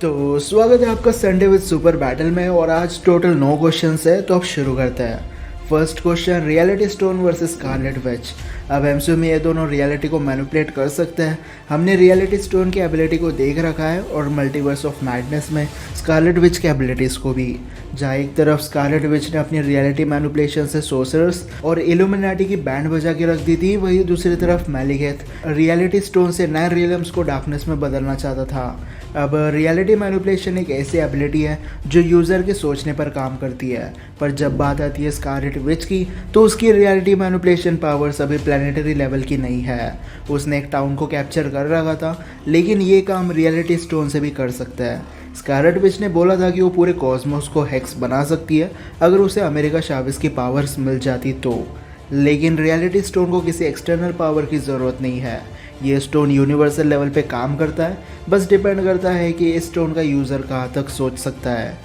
तो स्वागत है आपका संडे विद सुपर बैटल में। और आज टोटल 9 क्वेश्चंस है, तो अब शुरू करते हैं। First question, reality stone versus Scarlet Witch. अब एमसीयू में ये दोनों रियलिटी को मैनिपुलेट कर सकते हैं। हमने रियलिटी स्टोन की एबिलिटी को देख रखा है और मल्टीवर्स ऑफ मैडनेस में स्कारलेट विच की एबिलिटीज़ को भी, जहाँ एक तरफ स्कारलेट विच ने अपनी रियलिटी मैनिपुलेशन से सोर्सरर्स और इल्यूमिनाटी की बैंड बजा के रख दी थी, वही दूसरी तरफ मैलिगेथ रियलिटी स्टोन से नए रियल्म्स को डार्कनेस में बदलना चाहता था। अब रियलिटी मैनिपुलेशन एक ऐसी एबिलिटी है जो यूज़र के सोचने पर काम करती है, पर जब बात आती है स्कारलेट विच की तो उसकी रियलिटी मैनिपुलेशन पावर्स अभी प्लानिटरी लेवल की नहीं है। उसने एक टाउन को कैप्चर कर रखा था, लेकिन ये काम रियलिटी स्टोन से भी कर सकता है। स्कारलेट विच ने बोला था कि वो पूरे कॉस्मोस को हेक्स बना सकती है अगर उसे अमेरिका शाविस की पावर्स मिल जाती तो, लेकिन रियलिटी स्टोन को किसी एक्सटर्नल पावर की ज़रूरत नहीं है। ये स्टोन यूनिवर्सल लेवल पे काम करता है, बस डिपेंड करता है कि इस स्टोन का यूज़र कहाँ तक सोच सकता है।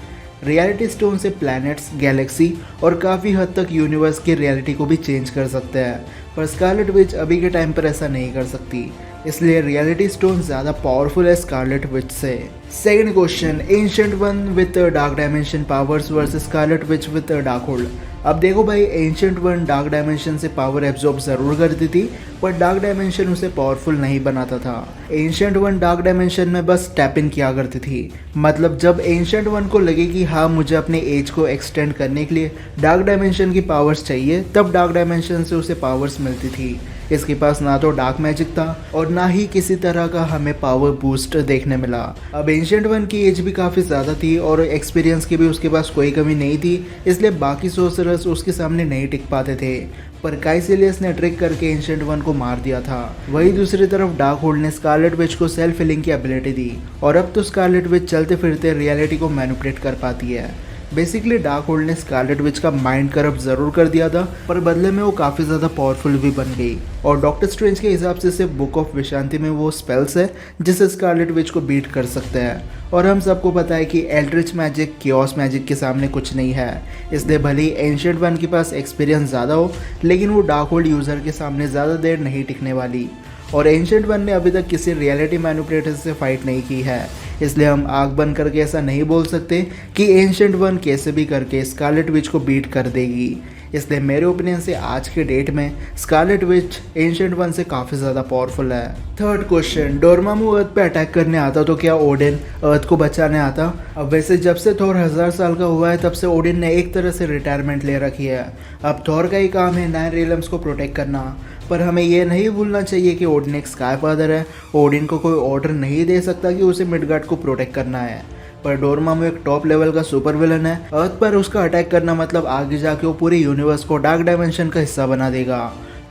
रियलिटी स्टोन से प्लैनेट्स, गैलेक्सी और काफ़ी हद तक यूनिवर्स की रियलिटी को भी चेंज कर सकते हैं, पर स्कारलेट विच अभी के टाइम पर ऐसा नहीं कर सकती, इसलिए रियलिटी स्टोन ज़्यादा पावरफुल है स्कारलेट विच से। Second question, ancient one with dark dimension powers versus Scarlet which with dark hold. अब देखो भाई, एंशिएंट वन डार्क डायमेंशन से पावर एब्जॉर्ब ज़रूर करती थी, पर डार्क डायमेंशन उसे पावरफुल नहीं बनाता था। एंशिएंट वन डार्क डायमेंशन में बस टैप इन किया करती थी, मतलब जब एंशिएंट वन को लगे कि हाँ मुझे अपने एज को एक्सटेंड करने के लिए डार्क डायमेंशन की पावर्स चाहिए, तब डार्क डायमेंशन से उसे पावर्स मिलती थी। इसके पास ना तो डार्क मैजिक था और ना ही किसी तरह का हमें पावर बूस्ट देखने मिला। अब एंशिएंट वन की एज भी काफ़ी ज़्यादा थी और एक्सपीरियंस की भी उसके पास कोई कमी नहीं थी, इसलिए बाकी सोर्सरर्स उसके सामने नहीं टिक पाते थे, पर काइसिलियस ने ट्रिक करके एंशिएंट वन को मार दिया था। वही दूसरी तरफ डार्क होल्ड ने स्कारलेट विच को सेल्फ हीलिंग की एबिलिटी दी और अब तो स्कारलेट विच चलते फिरते रियलिटी को मैनिपुलेट कर पाती है। बेसिकली डार्क होल्ड ने स्कारलेट विच का माइंड करप्ट ज़रूर कर दिया था, पर बदले में वो काफ़ी ज़्यादा पावरफुल भी बन गई। और डॉक्टर स्ट्रेंज के हिसाब से सिर्फ बुक ऑफ विशांति में वो स्पेल्स है जिससे स्कारलेट विच को बीट कर सकते हैं, और हम सबको पता है कि एल्ड्रिच मैजिक कियोस मैजिक के सामने कुछ नहीं है। इसलिए भले ही एंशिएंट वन के पास एक्सपीरियंस ज़्यादा हो, लेकिन वो डार्क होल्ड यूज़र के सामने ज़्यादा देर नहीं टिकने वाली। और एंशिएंट वन ने अभी तक किसी रियलिटी मैनिपुलेटर से फाइट नहीं की है, इसलिए हम आग बंद करके ऐसा नहीं बोल सकते कि एंशिएंट वन कैसे भी करके स्कारलेट विच को बीट कर देगी। इसलिए मेरे ओपिनियन से आज के डेट में स्कारलेट विच एंशिएंट वन से काफ़ी ज़्यादा पावरफुल है। थर्ड क्वेश्चन, डोरमामू अर्थ पे अटैक करने आता तो क्या ओडिन अर्थ को बचाने आता। अब वैसे जब से थॉर 1000 साल का हुआ है तब से ओडिन ने एक तरह से रिटायरमेंट ले रखी है। अब थॉर का ही काम है नाइन रियल्म्स को प्रोटेक्ट करना, पर हमें यह नहीं भूलना चाहिए कि ओडिन एक स्काई फादर है। ओडिन को कोई ऑर्डर नहीं दे सकता कि उसे मिडगार्ड को प्रोटेक्ट करना है, पर डोरमामू एक टॉप लेवल का सुपर विलन है। अर्थ पर उसका अटैक करना मतलब आगे जाके वो पूरे यूनिवर्स को डार्क डायमेंशन का हिस्सा बना देगा।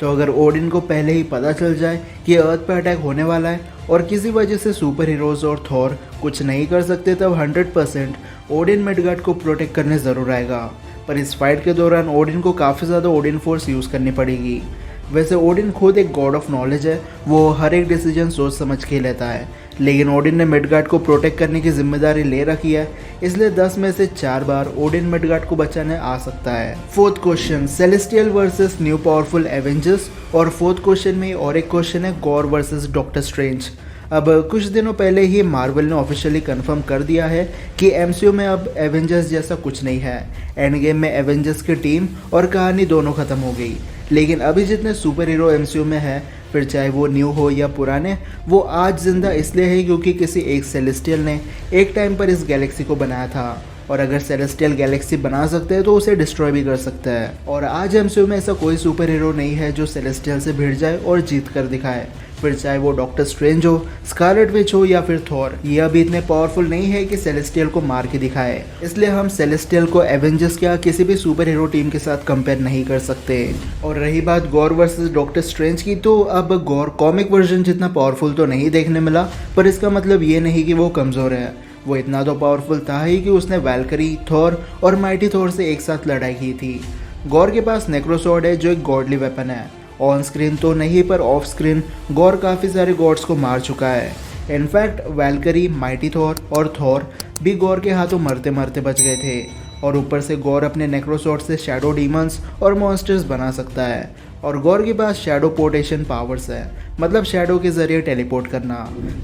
तो अगर ओडिन को पहले ही पता चल जाए कि अर्थ पर अटैक होने वाला है और किसी वजह से सुपर हीरोज और थॉर कुछ नहीं कर सकते, तब 100% ओडिन मिडगार्ड को प्रोटेक्ट करने ज़रूर आएगा। पर इस फाइट के दौरान ओडिन को काफ़ी ज़्यादा ओडिन फोर्स यूज़ करनी पड़ेगी। वैसे ओडिन खुद एक गॉड ऑफ नॉलेज है, वो हर एक डिसीजन सोच समझ के लेता है, लेकिन ओडिन ने मिडगार्ड को प्रोटेक्ट करने की जिम्मेदारी ले रखी है, इसलिए 10 में से 4 बार ओडिन मिडगार्ड को बचाने आ सकता है। Fourth question, celestial versus new powerful Avengers. और फोर्थ क्वेश्चन में और एक क्वेश्चन है, गॉर वर्सेस डॉक्टर स्ट्रेंज। अब कुछ दिनों पहले ही मार्वल ने ऑफिशियली कंफर्म कर दिया है कि एमसीयू में अब एवेंजर्स जैसा कुछ नहीं है। एंड गेम में एवेंजर्स की टीम और कहानी दोनों खत्म हो गई, लेकिन अभी जितने सुपर हीरो एमसीयू में है, फिर चाहे वो न्यू हो या पुराने, वो आज जिंदा इसलिए है क्योंकि किसी एक सेलेस्टियल ने एक टाइम पर इस गैलेक्सी को बनाया था, और अगर सेलेस्टियल गैलेक्सी बना सकते हैं तो उसे डिस्ट्रॉय भी कर सकता है। और आज एमसीयू में ऐसा कोई सुपर हीरो नहीं है जो सेलेस्टियल से भिड़ जाए और जीत कर दिखाए, फिर चाहे वो डॉक्टर स्ट्रेंज हो, स्कारलेट विच हो या फिर थॉर। ये अभी इतने पावरफुल नहीं है कि सेलेस्टियल को मार के दिखाए, इसलिए हम सेलेस्टियल को एवेंजर्स या किसी भी सुपर हीरो टीम के साथ कंपेयर नहीं कर सकते। और रही बात गॉर वर्सेस डॉक्टर स्ट्रेंज की, तो अब गॉर कॉमिक वर्जन जितना पावरफुल तो नहीं देखने मिला, पर इसका मतलब ये नहीं कि वो कमज़ोर है। वो इतना तो पावरफुल था ही कि उसने वैल्करी, थॉर और माइटी थॉर से एक साथ लड़ाई की थी। गॉर के पास नेक्रोसॉर्ड है जो एक गॉडली वेपन है। ऑन स्क्रीन तो नहीं, पर ऑफ स्क्रीन गॉर काफ़ी सारे गॉड्स को मार चुका है। इनफैक्ट वैल्करी, माइटी थॉर और थॉर भी गॉर के हाथों मरते मरते बच गए थे। और ऊपर से गॉर अपने नेक्रोसॉर्ड से शैडो डीमंस और मॉन्स्टर्स बना सकता है। और गॉर के पास शैडो पोर्टेशन पावर्स है, मतलब शैडो के जरिए टेलीपोर्ट करना।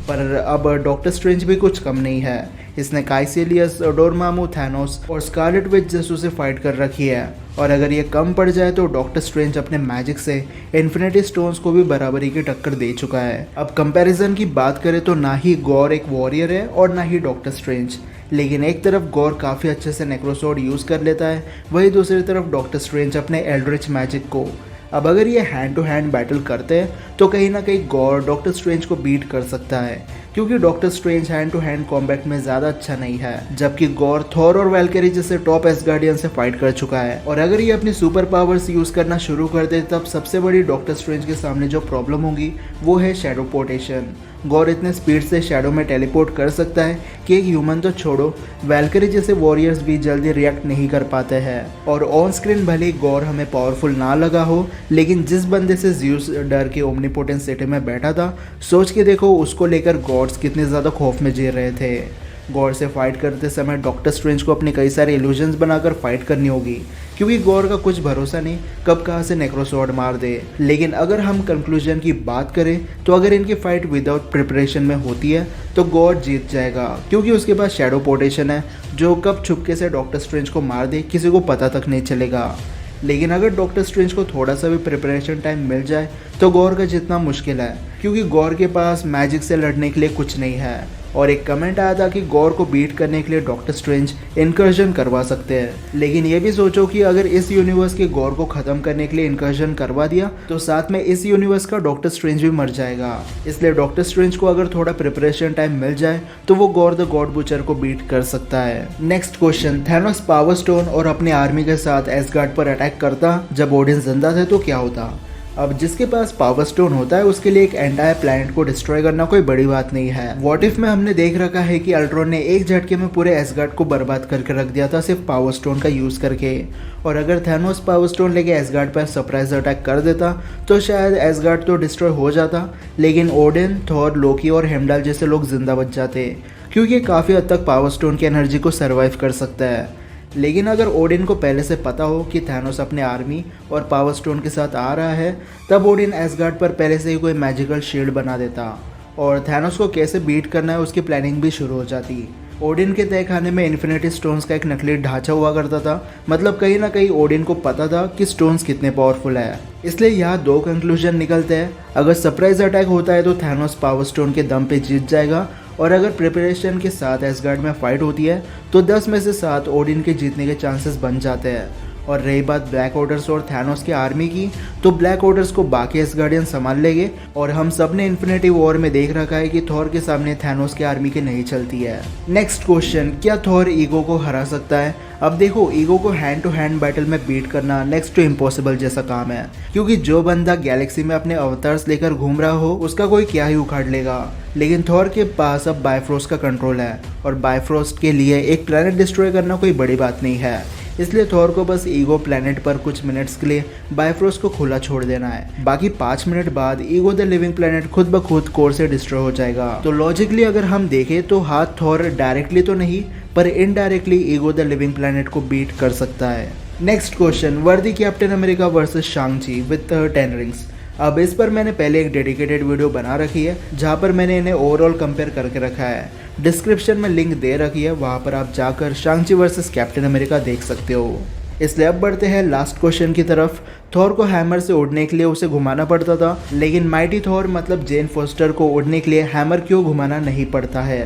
पर अब डॉक्टर स्ट्रेंज भी कुछ कम नहीं है। इसने काइसेलियस, डोरमामू, थैनोस और स्कारलेट विच जैसों से फाइट कर रखी है। और अगर ये कम पड़ जाए तो डॉक्टर स्ट्रेंज अपने मैजिक से इन्फिनिटी स्टोन्स को भी बराबरी की टक्कर दे चुका है। अब कंपैरिजन की बात करें तो ना ही गॉर एक वॉरियर है और ना ही डॉक्टर स्ट्रेंज। लेकिन एक तरफ गॉर काफ़ी अच्छे से नेक्रोसॉर्ड यूज़ कर लेता है, वहीं दूसरी तरफ डॉक्टर स्ट्रेंज अपने एल्ड्रिच मैजिक को। अब अगर ये हैंड टू हैंड बैटल करते हैं तो कहीं ना कहीं गॉर डॉक्टर स्ट्रेंज को बीट कर सकता है, क्योंकि doctor strange hand to hand combat में ज़्यादा अच्छा नहीं है, जबकि गॉर थॉर और वैल्केरी जैसे टॉप एसगार्डियन से फाइट कर चुका है। और अगर ये अपनी सुपर पावर्स यूज़ करना शुरू कर दे तब सबसे बड़ी डॉक्टर स्ट्रेंज के सामने जो प्रॉब्लम होगी वो है शैडो पोर्टेशन। गॉर इतने स्पीड से शैडो में टेलीपोर्ट कर सकता है कि एक ह्यूमन तो छोड़ो, वैल्केरी जैसे वॉरियर्स भी जल्दी रिएक्ट नहीं कर पाते हैं। और ऑन स्क्रीन भले ही गॉर हमें पावरफुल ना लगा हो, लेकिन जिस बंदे से ज़्यूस डर के ओमनीपोटेंट सिटी में बैठा था, सोच के देखो उसको लेकर गॉड्स कितने ज़्यादा खौफ में जी रहे थे। गॉर से फाइट करते समय डॉक्टर स्ट्रेंज को अपने कई सारे इल्यूजन्स बनाकर फाइट करनी होगी, क्योंकि गॉर का कुछ भरोसा नहीं कब कहाँ से नेक्रोसॉर्ड मार दे। लेकिन अगर हम कंक्लूजन की बात करें तो अगर इनकी फाइट विदाउट प्रिपरेशन में होती है तो गॉर जीत जाएगा, क्योंकि उसके पास शैडो पोर्टेशन है जो कब छुपके से डॉक्टर स्ट्रेंज को मार दे किसी को पता तक नहीं चलेगा। लेकिन अगर डॉक्टर स्ट्रेंज को थोड़ा सा भी प्रिपरेशन टाइम मिल जाए तो गॉर का जितना मुश्किल है, क्योंकि गॉर के पास मैजिक से लड़ने के लिए कुछ नहीं है। और एक कमेंट आया था कि गॉर को बीट करने के लिए डॉक्टर स्ट्रेंज इनकर्जन करवा सकते हैं, लेकिन ये भी सोचो कि अगर इस यूनिवर्स के गॉर को ख़त्म करने के लिए इनकर्जन करवा दिया तो साथ में इस यूनिवर्स का डॉक्टर स्ट्रेंज भी मर जाएगा। इसलिए डॉक्टर स्ट्रेंज को अगर थोड़ा प्रिपरेशन टाइम मिल जाए तो वो गॉर द गॉड बुचर को बीट कर सकता है। Next question, Thanos power stone और अपनी आर्मी के साथ एसगार्ड पर अटैक करता जब ओडिन जिंदा थे तो क्या होता। अब जिसके पास पावर स्टोन होता है उसके लिए एक एंटायर प्लैनेट को डिस्ट्रॉय करना कोई बड़ी बात नहीं है। व्हाट इफ में हमने देख रखा है कि अल्ट्रॉन ने एक झटके में पूरे एसगार्ड को बर्बाद करके रख दिया था सिर्फ पावर स्टोन का यूज करके। और अगर थैनोस पावर स्टोन लेके एसगार्ड पर सरप्राइज अटैक कर देता तो शायद एसगार्ड तो डिस्ट्रॉय हो जाता, लेकिन ओडिन, थॉर, लोकी और हेमडाल जैसे लोग जिंदा बच जाते, क्योंकि काफ़ी हद तक पावर स्टोन की एनर्जी को सर्वाइव कर सकता है। लेकिन अगर ओडिन को पहले से पता हो कि थैनोस अपने आर्मी और पावर स्टोन के साथ आ रहा है, तब ओडिन एसगार्ड पर पहले से ही कोई मैजिकल शील्ड बना देता और थैनोस को कैसे बीट करना है उसकी प्लानिंग भी शुरू हो जाती। ओडिन के तय खाने में इन्फिनिटी स्टोन्स का एक नकली ढांचा हुआ करता था, मतलब कहीं ना कहीं ओडिन को पता था कि स्टोन्स कितने पावरफुल है। इसलिए यहाँ दो कंक्लूजन निकलते हैं, अगर सरप्राइज अटैक होता है तो थैनोस पावर स्टोन के दम पे जीत जाएगा, और अगर प्रिपरेशन के साथ एसगार्ड में फाइट होती है तो 10 में से 7 ओडिन के जीतने के चांसेस बन जाते हैं। और रही बात ब्लैक ऑर्डर्स और थैनोस की आर्मी की, तो ब्लैक ऑर्डर्स को बाकी एसगार्डियन संभाल लेंगे, और हम सब ने इन्फिनिटी वॉर में देख रखा है कि थॉर के सामने थैनोस की आर्मी की नहीं चलती है। नेक्स्ट क्वेश्चन, क्या थॉर ईगो को हरा सकता है। अब देखो, ईगो को हैंड टू हैंड बैटल में बीट करना नेक्स्ट टू इम्पॉसिबल जैसा काम है, क्योंकि जो बंदा गैलेक्सी में अपने अवतार्स लेकर घूम रहा हो उसका कोई क्या ही उखाड़ लेगा। लेकिन थॉर के पास अब बायफ्रोस्ट का कंट्रोल है, और बायफ्रोस्ट के लिए एक प्लैनेट डिस्ट्रॉय करना कोई बड़ी बात नहीं है। इसलिए थॉर को बस ईगो प्लैनेट पर कुछ मिनट्स के लिए बायफ्रोस्ट को खुला छोड़ देना है। बाकी 5 मिनट बाद ईगो द लिविंग प्लैनेट खुद ब खुद कोर से डिस्ट्रॉय हो जाएगा। तो लॉजिकली अगर हम देखें तो हाथ थॉर डायरेक्टली तो नहीं पर indirectly Ego the living planet को बीट कर सकता है। नेक्स्ट क्वेश्चन, वर्दी Captain America versus Shang Chi with 10 rings. अब इस पर मैंने पहले एक डेडिकेटेड वीडियो बना रखी है जहाँ पर मैंने इन्हें ओवरऑल कंपेयर करके रखा है। डिस्क्रिप्शन में लिंक दे रखी है, वहाँ पर आप जाकर शांग-ची वर्सेस कैप्टन अमेरिका देख सकते हो। इसलिए अब बढ़ते हैं लास्ट क्वेश्चन की तरफ। थॉर को हैमर से उड़ने के लिए उसे घुमाना पड़ता था, लेकिन माइटी थॉर मतलब जेन फोस्टर को उड़ने के लिए हैमर क्यों घुमाना नहीं पड़ता है।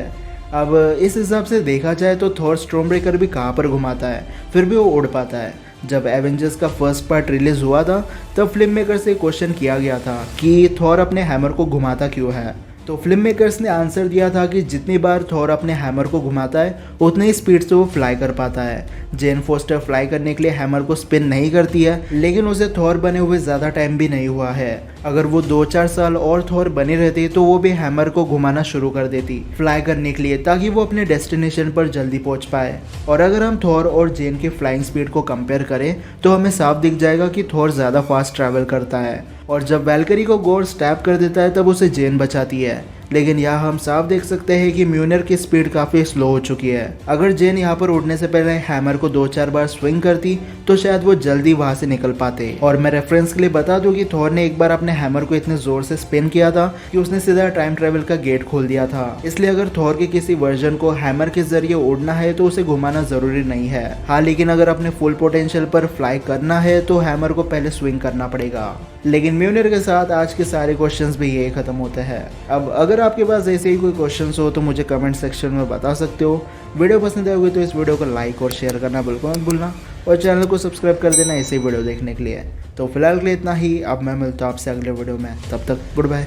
अब इस हिसाब से देखा जाए तो थॉर स्टॉर्मब्रेकर भी कहाँ पर घुमाता है, फिर भी वो उड़ पाता है। जब एवेंजर्स का फर्स्ट पार्ट रिलीज हुआ था तब फिल्म मेकर से क्वेश्चन किया गया था कि थॉर अपने हैमर को घुमाता क्यों है, तो फिल्म मेकर्स ने आंसर दिया था कि जितनी बार थॉर अपने हैमर को घुमाता है उतनी ही स्पीड से वो फ्लाई कर पाता है। जेन फोस्टर फ्लाई करने के लिए हैमर को स्पिन नहीं करती है, लेकिन उसे थॉर बने हुए ज़्यादा टाइम भी नहीं हुआ है। अगर वो 2-4 साल और थॉर बनी रहती तो वो भी हैमर को घुमाना शुरू कर देती फ्लाई करने के लिए, ताकि वो अपने डेस्टिनेशन पर जल्दी पहुंच पाए। और अगर हम थॉर और जेन की फ्लाइंग स्पीड को कंपेयर करें तो हमें साफ दिख जाएगा कि थॉर ज़्यादा फास्ट ट्रैवल करता है, और जब वैल्करी को गॉर स्टैब कर देता है तब उसे जेन बचाती है। लेकिन यहाँ हम साफ देख सकते हैं कि म्यूनर की स्पीड काफी स्लो हो चुकी है। अगर जेन यहाँ पर उड़ने से पहले हैमर को 2-4 बार स्विंग करती तो शायद वो जल्दी वहां से निकल पाते। और मैं रेफरेंस के लिए बता दूं कि थॉर ने एक बार अपने हैमर को इतने जोर से स्पिन किया था कि उसने सीधा टाइम ट्रेवल का गेट खोल दिया था। इसलिए अगर थॉर के किसी वर्जन को हैमर के जरिए उड़ना है तो उसे घुमाना जरूरी नहीं है। हाँ, लेकिन अगर अपने फुल पोटेंशियल पर फ्लाई करना है तो हैमर को पहले स्विंग करना पड़ेगा। लेकिन म्यूनर के साथ आज के सारे क्वेश्चंस भी यही खत्म होते हैं। अब अगर आपके पास ऐसे ही कोई क्वेश्चंस हो तो मुझे कमेंट सेक्शन में बता सकते हो। वीडियो पसंद आएगी तो इस वीडियो को लाइक और शेयर करना बिल्कुल मत भूलना और चैनल को सब्सक्राइब कर देना ऐसे वीडियो देखने के लिए। तो फिलहाल के लिए इतना ही। अब मैं मिलता हूँ आपसे अगले वीडियो में, तब तक गुड बाय।